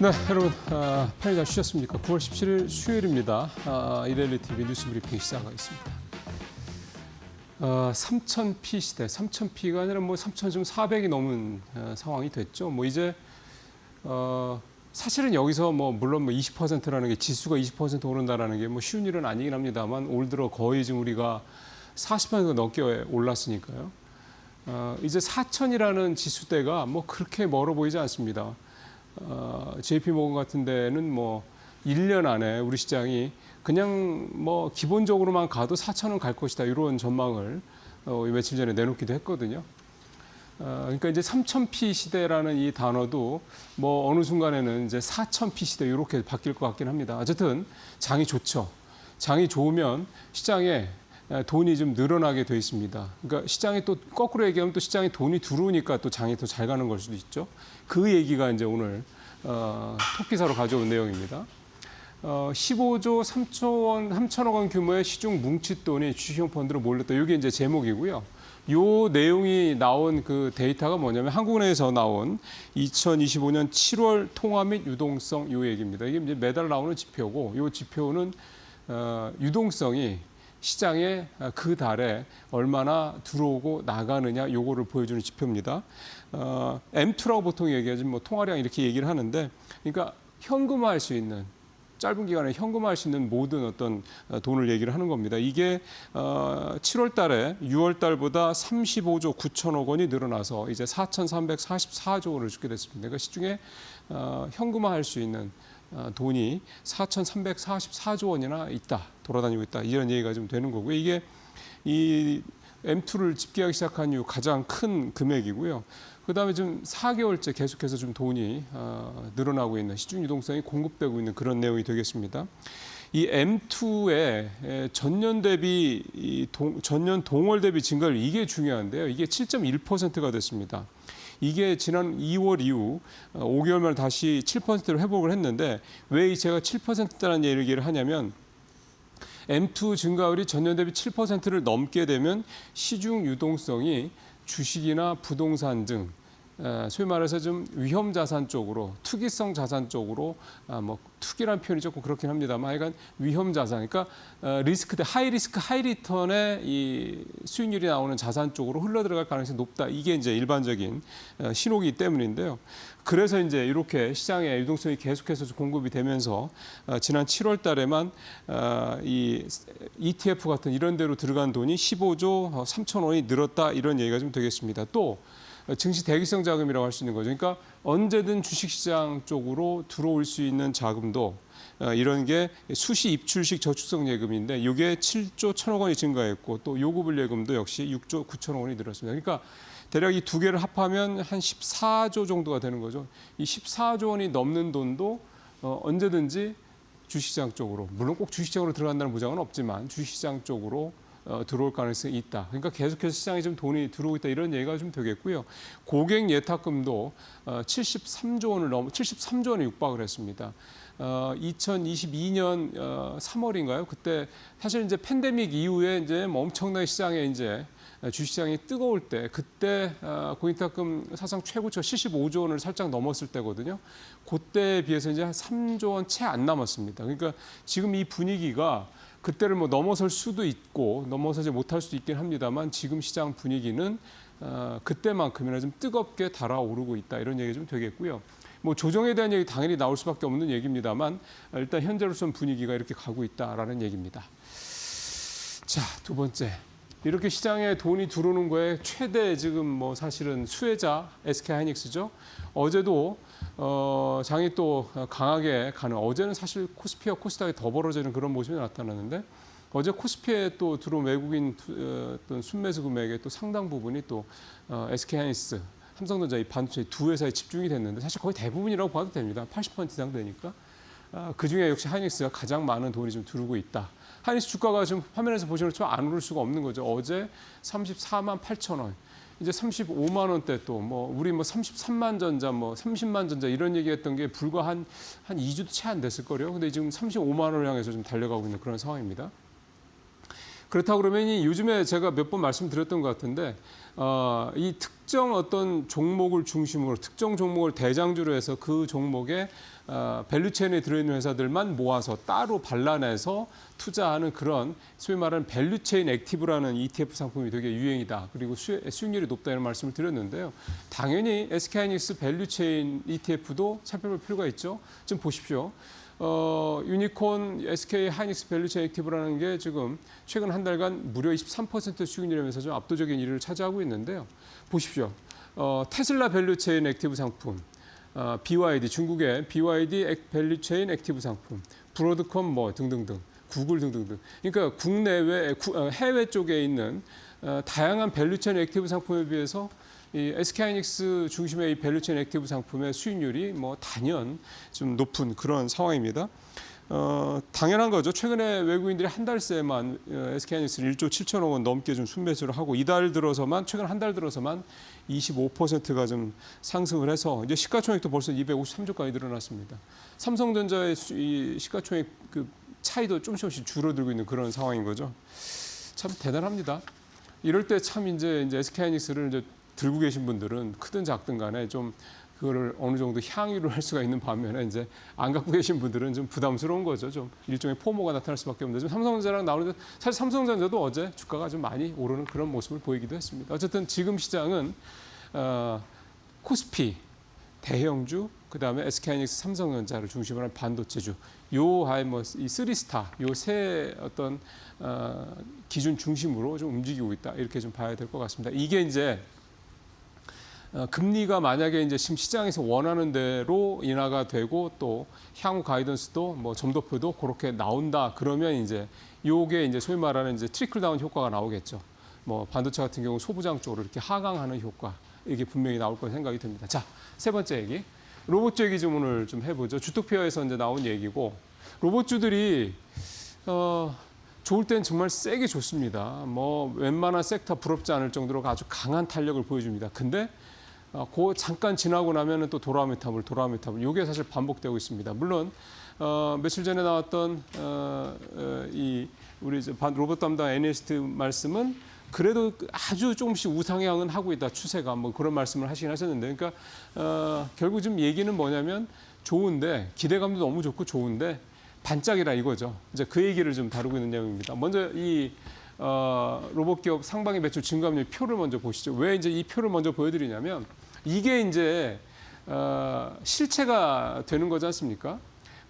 네, 여러분 편히 잘 쉬셨습니까? 9월 17일 수요일입니다. 이데일리 TV 뉴스 브리핑 시작하겠습니다. 3,000P 시대, 3,000P가 아니라 뭐 3,400이 넘은 상황이 됐죠. 뭐 이제 사실은 여기서 뭐 물론 뭐 20%라는 게 지수가 20% 오른다라는 게 뭐 쉬운 일은 아니긴 합니다만 올 들어 거의 지금 우리가 40% 넘게 올랐으니까요. 이제 4,000이라는 지수대가 뭐 그렇게 멀어 보이지 않습니다. JP모건 같은 데는 뭐 1년 안에 우리 시장이 그냥 뭐 기본적으로만 가도 4,000원 갈 것이다 이런 전망을 며칠 전에 내놓기도 했거든요. 그러니까 이제 3,000P 시대라는 이 단어도 뭐 어느 순간에는 이제 4,000P 시대 이렇게 바뀔 것 같긴 합니다. 어쨌든 장이 좋죠. 장이 좋으면 시장에 돈이 좀 늘어나게 돼 있습니다. 그러니까 시장이 또 거꾸로 얘기하면 또 시장에 돈이 들어오니까 또 장이 더 잘 가는 걸 수도 있죠. 그 얘기가 이제 오늘 톱기사로 가져온 내용입니다. 15조 3천억 원 규모의 시중 뭉칫돈이 주식형 펀드로 몰렸다. 이게 이제 제목이고요. 요 내용이 나온 그 데이터가 뭐냐면 한국은행에서 나온 2025년 7월 통화 및 유동성 요 얘기입니다. 이게 이제 매달 나오는 지표고 요 지표는 유동성이 시장에 그 달에 얼마나 들어오고 나가느냐 요거를 보여주는 지표입니다. M2라고 보통 얘기하지 뭐 통화량 이렇게 얘기를 하는데 그러니까 현금화할 수 있는 짧은 기간에 현금화할 수 있는 모든 어떤 돈을 얘기를 하는 겁니다. 이게 7월 달에 6월 달보다 35조 9천억 원이 늘어나서 이제 4,344조 원을 주게 됐습니다. 그러니까 시중에 현금화할 수 있는 돈이 4,344조 원이나 있다, 돌아다니고 있다, 이런 얘기가 좀 되는 거고요. 이게 이 M2를 집계하기 시작한 이후 가장 큰 금액이고요. 그다음에 좀 4개월째 계속해서 좀 돈이 늘어나고 있는 시중 유동성이 공급되고 있는 그런 내용이 되겠습니다. 이 M2의 전년 대비 전년 동월 대비 증가율 이게 중요한데요. 이게 7.1%가 됐습니다. 이게 지난 2월 이후 5개월 만에 다시 7%로 회복을 했는데 왜 제가 7%라는 얘기를 하냐면 M2 증가율이 전년 대비 7%를 넘게 되면 시중 유동성이 주식이나 부동산 등 소위 말해서 좀 위험 자산 쪽으로 투기성 자산 쪽으로 뭐 투기란 표현이 조금 그렇긴 합니다만 하여간 위험 자산 그러니까 리스크 대 하이 리스크 하이 리턴의 이 수익률이 나오는 자산 쪽으로 흘러 들어갈 가능성이 높다. 이게 이제 일반적인 신호이기 때문인데요. 그래서 이제 이렇게 시장에 유동성이 계속해서 공급이 되면서 지난 7월 달에만 이 ETF 같은 이런 데로 들어간 돈이 15조 3천 원이 늘었다 이런 얘기가 좀 되겠습니다. 또 증시 대기성 자금이라고 할 수 있는 거죠. 그러니까 언제든 주식시장 쪽으로 들어올 수 있는 자금도 이런 게 수시 입출식 저축성 예금인데 이게 7조 1천억 원이 증가했고 또 요구불 예금도 역시 6조 9천억 원이 늘었습니다. 그러니까 대략 이 두 개를 합하면 한 14조 정도가 되는 거죠. 이 14조 원이 넘는 돈도 언제든지 주식시장 쪽으로 물론 꼭 주식시장으로 들어간다는 보장은 없지만 주식시장 쪽으로 들어올 가능성이 있다. 그러니까 계속해서 시장에 좀 돈이 들어오고 있다 이런 얘기가 좀 되겠고요. 고객 예탁금도 73조 원에 육박을 했습니다. 2022년 3월인가요? 그때 사실 이제 팬데믹 이후에 이제 엄청나게 시장에 이제 주식시장이 뜨거울 때 그때 고객예탁금 사상 최고치 75조 원을 살짝 넘었을 때거든요. 그때에 비해서 이제 한 3조 원 채 안 남았습니다. 그러니까 지금 이 분위기가 그때를 뭐 넘어설 수도 있고 넘어서지 못할 수도 있긴 합니다만 지금 시장 분위기는 그때만큼이나 좀 뜨겁게 달아오르고 있다 이런 얘기 좀 되겠고요. 뭐 조정에 대한 얘기 당연히 나올 수밖에 없는 얘기입니다만 일단 현재로서는 분위기가 이렇게 가고 있다라는 얘기입니다. 자, 두 번째. 이렇게 시장에 돈이 들어오는 거에 최대 지금 뭐 사실은 수혜자 SK하이닉스죠. 어제도 장이 또 강하게 가는 어제는 사실 코스피와 코스닥이 더 벌어지는 그런 모습이 나타났는데 어제 코스피에 또 들어온 외국인 어떤 순매수 금액의 또 상당 부분이 또 SK하이닉스, 삼성전자 이 반도체 두 회사에 집중이 됐는데 사실 거의 대부분이라고 봐도 됩니다. 80% 이상 되니까 그중에 역시 하이닉스가 가장 많은 돈이 좀 들어오고 있다. 하이닉스 주가가 지금 화면에서 보시면 좀 안 오를 수가 없는 거죠. 어제 34만 8천 원. 이제 35만 원대 또 뭐 우리 뭐 33만 전자 뭐 30만 전자 이런 얘기했던 게 불과 한 2주도 채 안 됐을 거예요. 근데 지금 35만 원을 향해서 좀 달려가고 있는 그런 상황입니다. 그렇다고 그러면 요즘에 제가 몇 번 말씀드렸던 것 같은데 이 특정 어떤 종목을 중심으로 특정 종목을 대장주로 해서 그 종목에 밸류체인에 들어있는 회사들만 모아서 따로 발라내서 투자하는 그런 소위 말하는 밸류체인 액티브라는 ETF 상품이 되게 유행이다. 그리고 수익률이 높다 이런 말씀을 드렸는데요. 당연히 SK하이닉스 밸류체인 ETF도 살펴볼 필요가 있죠. 좀 보십시오. 유니콘 SK 하이닉스 밸류체인 액티브라는 게 지금 최근 한 달간 무려 23% 수익률이면서 좀 압도적인 1위를 차지하고 있는데요. 보십시오. 테슬라 밸류체인 액티브 상품, BYD 중국의 BYD 밸류체인 액티브 상품, 브로드컴 뭐 등등등, 구글 등등등. 그러니까 국내외 해외 쪽에 있는 다양한 밸류체인 액티브 상품에 비해서 이 SK하이닉스 중심의 이 밸류체인 액티브 상품의 수익률이 뭐 단연 좀 높은 그런 상황입니다. 당연한 거죠. 최근에 외국인들이 한 달 새만 SK하이닉스를 1조 7천억 원 넘게 좀 순매수를 하고 이달 들어서만 최근 한 달 들어서만 25%가 좀 상승을 해서 이제 시가총액도 벌써 253조까지 늘어났습니다. 삼성전자의 이 시가총액 그 차이도 조금씩 줄어들고 있는 그런 상황인 거죠. 참 대단합니다. 이럴 때 참 이제 SK하이닉스를 이제 들고 계신 분들은 크든 작든 간에 좀 그거를 어느 정도 향유를 할 수가 있는 반면에 이제 안 갖고 계신 분들은 좀 부담스러운 거죠. 좀 일종의 포모가 나타날 수밖에 없는데 지금 삼성전자랑 나오는데 사실 삼성전자도 어제 주가가 좀 많이 오르는 그런 모습을 보이기도 했습니다. 어쨌든 지금 시장은 코스피, 대형주, 그다음에 SK하이닉스, 삼성전자를 중심으로 한 반도체주, 요하이 뭐이 쓰리스타, 요 세 어떤 기준 중심으로 좀 움직이고 있다 이렇게 좀 봐야 될 것 같습니다. 이게 이제 금리가 만약에 이제 지금 시장에서 원하는 대로 인하가 되고 또 향후 가이던스도 뭐 점도표도 그렇게 나온다 그러면 이제 요게 이제 소위 말하는 이제 트리클 다운 효과가 나오겠죠. 뭐 반도체 같은 경우 소부장 쪽으로 이렇게 하강하는 효과 이게 분명히 나올 거라 생각이 듭니다. 자, 세 번째 얘기. 로봇주 얘기 좀 오늘 좀 해보죠. 주톡피어에서 이제 나온 얘기고 로봇주들이 좋을 땐 정말 세게 좋습니다. 뭐 웬만한 섹터 부럽지 않을 정도로 아주 강한 탄력을 보여줍니다. 근데 그 잠깐 지나고 나면은 또 돌아오면 타블. 이게 사실 반복되고 있습니다. 물론 며칠 전에 나왔던 이 우리 이제 로봇 담당 애널리스트 말씀은 그래도 아주 조금씩 우상향은 하고 있다 추세가 뭐 그런 말씀을 하시긴 하셨는데, 그러니까 결국 지금 얘기는 뭐냐면 좋은데 기대감도 너무 좋고 좋은데 반짝이라 이거죠. 이제 그 얘기를 좀 다루고 있는 내용입니다. 먼저 이 로봇 기업 상반기 매출 증가율 표를 먼저 보시죠. 왜 이제 이 표를 먼저 보여드리냐면 이게 이제 실체가 되는 거지 않습니까?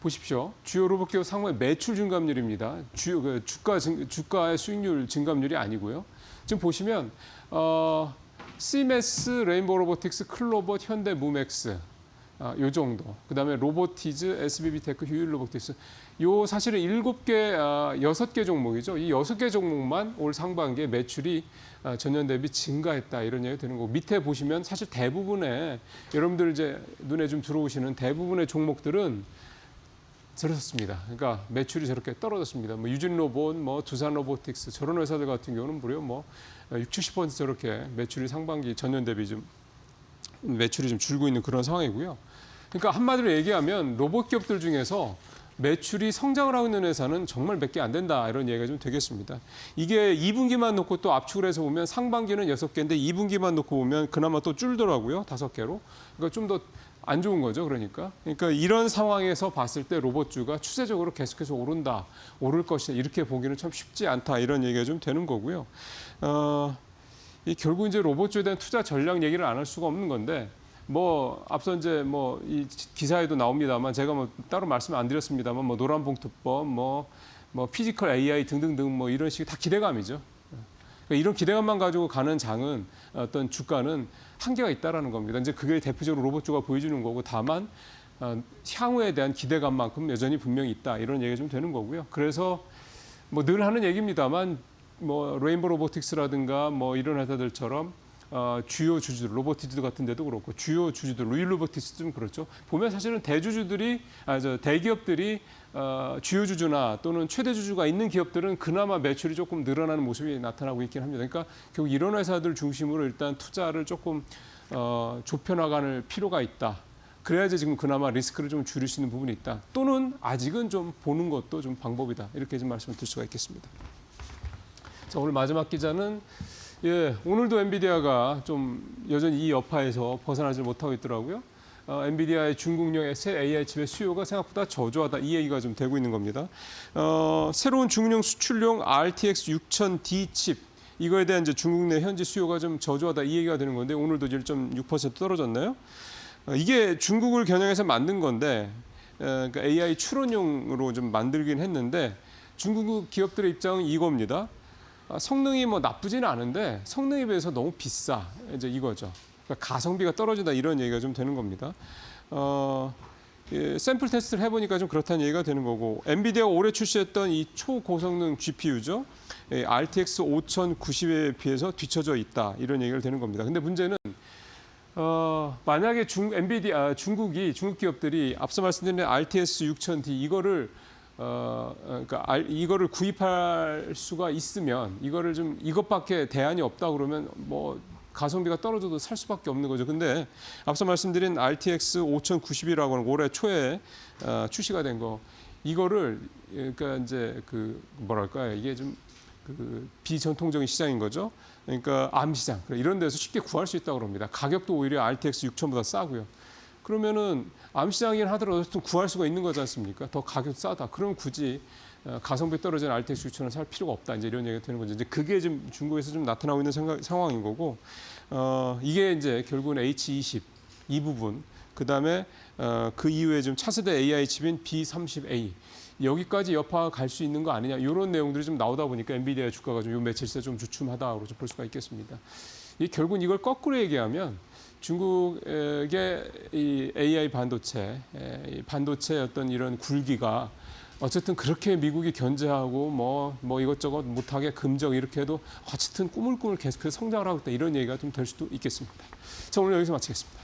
보십시오. 주요 로봇 기업 상반기 매출 증가율입니다. 주요 주가의 수익률 증가율이 아니고요. 지금 보시면 시메스, 레인보우 로보틱스, 클로봇, 현대 무맥스 요 정도. 그다음에 로보티즈, SBB테크, 휴일 로보틱스. 요 사실은 7개, 6개 종목이죠. 이 6개 종목만 올 상반기에 매출이 전년 대비 증가했다 이런 얘기가 되는 거고, 밑에 보시면 사실 대부분의 여러분들 이제 눈에 좀 들어오시는 대부분의 종목들은 저렇습니다. 그러니까 매출이 저렇게 떨어졌습니다. 뭐 유진 로봇, 뭐 두산 로보틱스 저런 회사들 같은 경우는 무려 뭐 60% 저렇게 매출이 상반기 전년 대비 좀 매출이 좀 줄고 있는 그런 상황이고요. 그러니까 한마디로 얘기하면 로봇 기업들 중에서 매출이 성장을 하고 있는 회사는 정말 몇 개 안 된다 이런 얘기가 좀 되겠습니다. 이게 2분기만 놓고 또 압축을 해서 보면 상반기는 6개인데 2분기만 놓고 보면 그나마 또 줄더라고요. 5개로. 그러니까 좀 더 안 좋은 거죠. 그러니까 이런 상황에서 봤을 때 로봇주가 추세적으로 계속해서 오른다, 오를 것이다 이렇게 보기는 참 쉽지 않다 이런 얘기가 좀 되는 거고요. 결국 이제 로봇주에 대한 투자 전략 얘기를 안 할 수가 없는 건데, 뭐 앞서 이제 뭐 이 기사에도 나옵니다만 제가 뭐 따로 말씀 안 드렸습니다만 뭐 노란봉투법, 뭐 피지컬 AI 등등등 뭐 이런 식의 다 기대감이죠. 그러니까 이런 기대감만 가지고 가는 장은 어떤 주가는 한계가 있다라는 겁니다. 이제 그게 대표적으로 로봇주가 보여주는 거고, 다만 향후에 대한 기대감만큼 여전히 분명히 있다 이런 얘기가 좀 되는 거고요. 그래서 뭐 늘 하는 얘기입니다만 뭐 레인보우 로보틱스라든가 뭐 이런 회사들처럼 주요 주주들, 로보티즈 같은 데도 그렇고 주요 주주들, 루일 로보틱스도 좀 그렇죠. 보면 사실은 대기업들이 주요 주주나 또는 최대 주주가 있는 기업들은 그나마 매출이 조금 늘어나는 모습이 나타나고 있긴 합니다. 그러니까 결국 이런 회사들 중심으로 일단 투자를 조금 좁혀나가는 필요가 있다. 그래야지 지금 그나마 리스크를 좀 줄일 수 있는 부분이 있다. 또는 아직은 좀 보는 것도 좀 방법이다. 이렇게 좀 말씀을 드릴 수가 있겠습니다. 자, 오늘 마지막 기자는 오늘도 엔비디아가 좀 여전히 이 여파에서 벗어나지 못하고 있더라고요. 엔비디아의 중국용 새 AI 칩의 수요가 생각보다 저조하다 이 얘기가 좀 되고 있는 겁니다. 새로운 중국용 수출용 RTX 6000D 칩 이거에 대한 이제 중국 내 현지 수요가 좀 저조하다 이 얘기가 되는 건데 오늘도 1.6% 떨어졌나요? 이게 중국을 겨냥해서 만든 건데 그러니까 AI 추론용으로 좀 만들긴 했는데 중국 기업들의 입장은 이겁니다. 성능이 뭐 나쁘지는 않은데 성능에 비해서 너무 비싸 이제 이거죠. 그러니까 가성비가 떨어진다 이런 얘기가 좀 되는 겁니다. 샘플 테스트를 해보니까 좀 그렇다는 얘기가 되는 거고 엔비디아가 올해 출시했던 이 초고성능 GPU죠. RTX 5090에 비해서 뒤처져 있다 이런 얘기가 되는 겁니다. 근데 문제는 만약에 중국 기업들이 앞서 말씀드린 RTX 6000D 이거를 구입할 수가 있으면 이것밖에 대안이 없다 그러면 뭐 가성비가 떨어져도 살 수밖에 없는 거죠. 근데 앞서 말씀드린 RTX 5090이라고 하는 올해 초에 출시가 된 거 이거를 그러니까 이제 이게 좀 비전통적인 시장인 거죠. 그러니까 암 시장 이런 데서 쉽게 구할 수 있다고 합니다. 가격도 오히려 RTX 6000보다 싸고요. 그러면은 암 시장이긴 하더라도 좀 구할 수가 있는 거지 않습니까? 더 가격 싸다. 그럼 굳이 가성비 떨어진 RTX 6000을 살 필요가 없다. 이제 이런 얘기가 되는 거죠. 이제 그게 지금 중국에서 좀 나타나고 있는 상황인 거고 이게 이제 결국은 H20 이 부분 그다음에 그 이후에 좀 차세대 AI 칩인 B30A 여기까지 여파가 갈 수 있는 거 아니냐 이런 내용들이 좀 나오다 보니까 엔비디아 주가가 좀 요 며칠 새 좀 주춤하다고 볼 수가 있겠습니다. 결국은 이걸 거꾸로 얘기하면 중국의 이 AI 반도체 어떤 이런 굴기가 어쨌든 그렇게 미국이 견제하고 뭐 이것저것 못하게 금정 이렇게 해도 어쨌든 꾸물꾸물 계속해서 성장을 하고 있다 이런 얘기가 좀 될 수도 있겠습니다. 자, 오늘 여기서 마치겠습니다.